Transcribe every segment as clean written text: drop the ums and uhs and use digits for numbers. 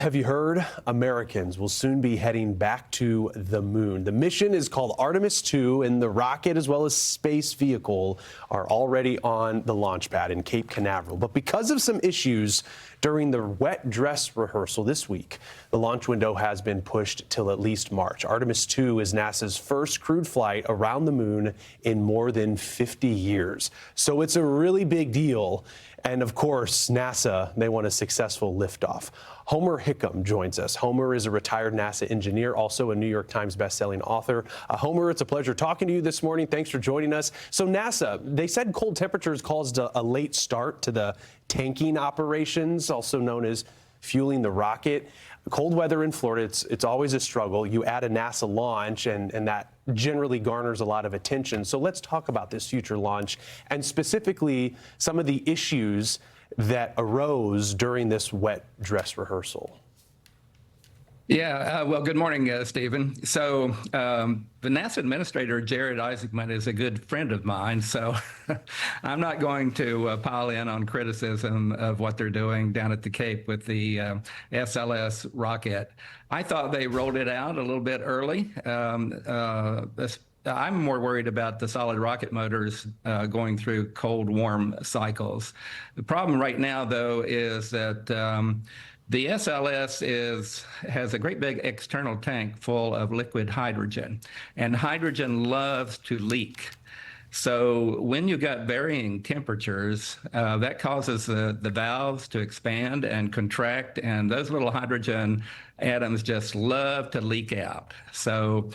Have you heard? Americans will soon be heading back to the moon. The mission is called Artemis II, and the rocket as well as space vehicle are already on the launch pad in Cape Canaveral. But because of some issues during the wet dress rehearsal this week, the launch window has been pushed till at least March. Artemis II is NASA's first crewed flight around the moon in more than 50 years. So it's a really big deal. And of course, NASA, they want a successful liftoff. Homer Hickam joins us. Homer is a retired NASA engineer, also a New York Times bestselling author. Homer, it's a pleasure talking to you this morning. Thanks for joining us. So NASA, they said cold temperatures caused a late start to the tanking operations, also known as fueling the rocket. Cold weather in Florida, it's always a struggle. You add a NASA launch, and that generally garners a lot of attention. So let's talk about this future launch and specifically some of the issues that arose during this wet dress rehearsal. Yeah, well, good morning, Stephen. So the NASA administrator, Jared Isaacman, is a good friend of mine, so I'm not going to pile in on criticism of what they're doing down at the Cape with the SLS rocket. I thought they rolled it out a little bit early. I'm more worried about the solid rocket motors going through cold-warm cycles. The problem right now, though, is that the SLS has a great big external tank full of liquid hydrogen, and hydrogen loves to leak. So when you got varying temperatures, that causes the valves to expand and contract, and those little hydrogen atoms just love to leak out. So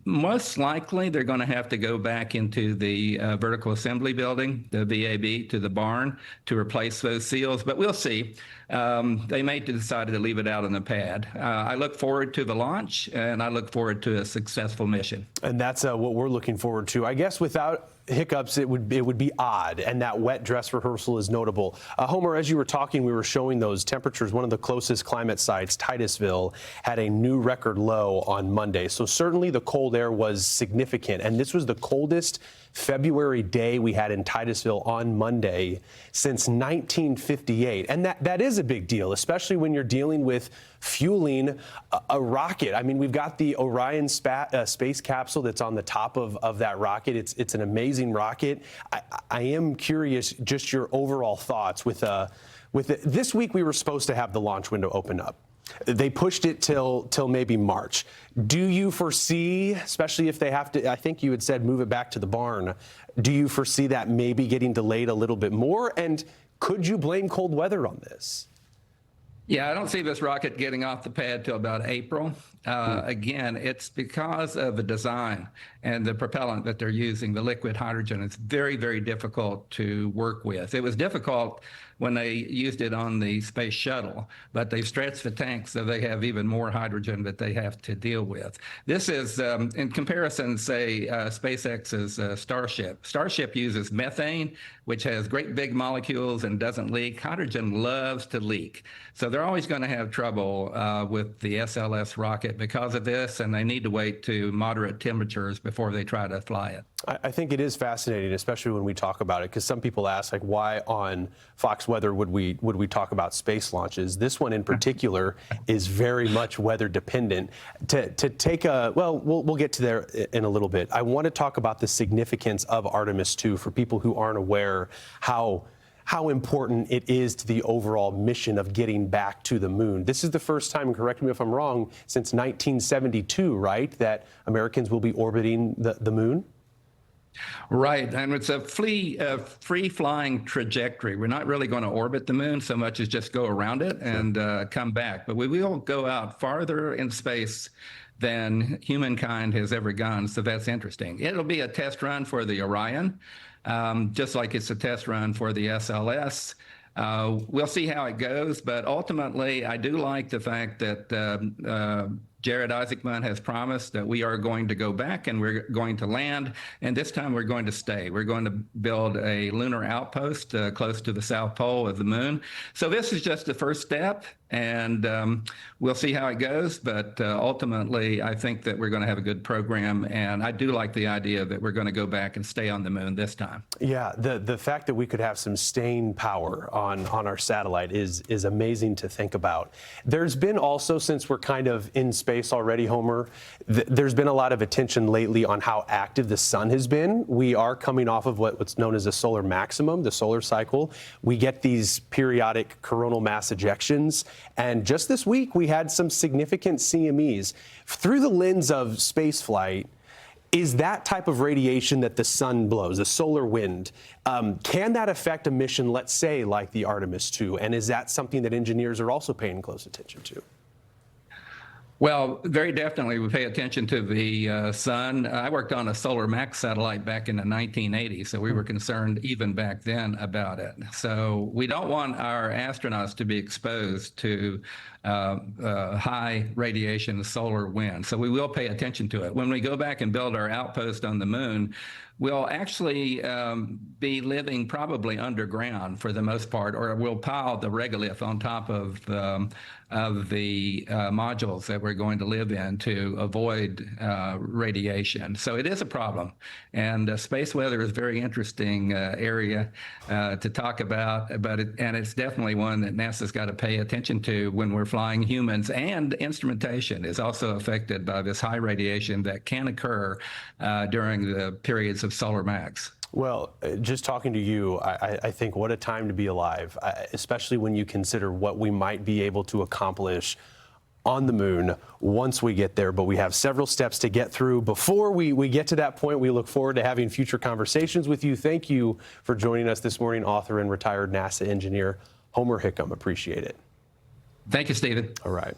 most likely they're going to have to go back into the vertical assembly building, the VAB, to the barn to replace those seals, but we'll see. They may decide to leave it out on the pad. I look forward to the launch, and I look forward to a successful mission. And that's what we're looking forward to. I guess without hiccups, it would be odd, and that wet dress rehearsal is notable. Homer, as you were talking, we were showing those temperatures. One of the closest climate sites, Titusville, had a new record low on Monday. So certainly the cold air was significant, and this was the coldest February day we had in Titusville on Monday since 1958. And that is a big deal, especially when you're dealing with fueling a rocket. I mean, we've got the Orion space capsule that's on the top of that rocket. It's an amazing rocket. I am curious just your overall thoughts with this week. We were supposed to have the launch window open up. They pushed it till maybe March. Do you foresee, especially if they have to, I think you had said move it back to the barn, do you foresee that maybe getting delayed a little bit more? And could you blame cold weather on this? Yeah, I don't see this rocket getting off the pad till about April. Again, it's because of the design and the propellant that they're using, the liquid hydrogen. It's very, very difficult to work with. It was difficult when they used it on the space shuttle, but they've stretched the tank so they have even more hydrogen that they have to deal with. This is, in comparison, say, SpaceX's Starship. Starship uses methane, which has great big molecules and doesn't leak. Hydrogen loves to leak. So they're always going to have trouble with the SLS rocket because of this, and they need to wait to moderate temperatures before they try to fly it. I think it is fascinating, especially when we talk about it, because some people ask, like, why on Fox Weather would we talk about space launches? This one in particular is very much weather dependent. To take we'll get to there in a little bit. I want to talk about the significance of Artemis II for people who aren't aware how important it is to the overall mission of getting back to the moon. This is the first time, and correct me if I'm wrong, since 1972, right, that Americans will be orbiting the moon? Right, and it's a free-flying trajectory. We're not really going to orbit the moon so much as just go around it and come back. But we will go out farther in space than humankind has ever gone, so that's interesting. It'll be a test run for the Orion, just like it's a test run for the SLS. We'll see how it goes, but ultimately, I do like the fact that Jared Isaacman has promised that we are going to go back and we're going to land, and this time we're going to stay. We're going to build a lunar outpost close to the South Pole of the moon. So this is just the first step, and we'll see how it goes. But ultimately, I think that we're going to have a good program, and I do like the idea that we're going to go back and stay on the moon this time. Yeah, the fact that we could have some staying power on our satellite is amazing to think about. There's been also, since we're kind of in space already, Homer, there's been a lot of attention lately on how active the sun has been. We are coming off of what's known as a solar maximum, the solar cycle. We get these periodic coronal mass ejections, and just this week we had some significant CMEs. Through the lens of space flight, is that type of radiation that the sun blows, the solar wind, can that affect a mission, let's say, like the Artemis II? And is that something that engineers are also paying close attention to? Well, very definitely we pay attention to the sun. I worked on a Solar Max satellite back in the 1980s, so we were concerned even back then about it. So we don't want our astronauts to be exposed to high radiation solar wind. So we will pay attention to it. When we go back and build our outpost on the moon, we'll actually be living probably underground for the most part, or we'll pile the regolith on top of the modules that we're going to live in to avoid radiation. So it is a problem. And space weather is a very interesting area to talk about, and it's definitely one that NASA's got to pay attention to when we're flying. Humans and instrumentation is also affected by this high radiation that can occur during the periods of solar max. Well, just talking to you, I think what a time to be alive, especially when you consider what we might be able to accomplish on the moon once we get there. But we have several steps to get through before we get to that point. We look forward to having future conversations with you. Thank you for joining us this morning, author and retired NASA engineer Homer Hickam. Appreciate it. Thank you, Stephen. All right.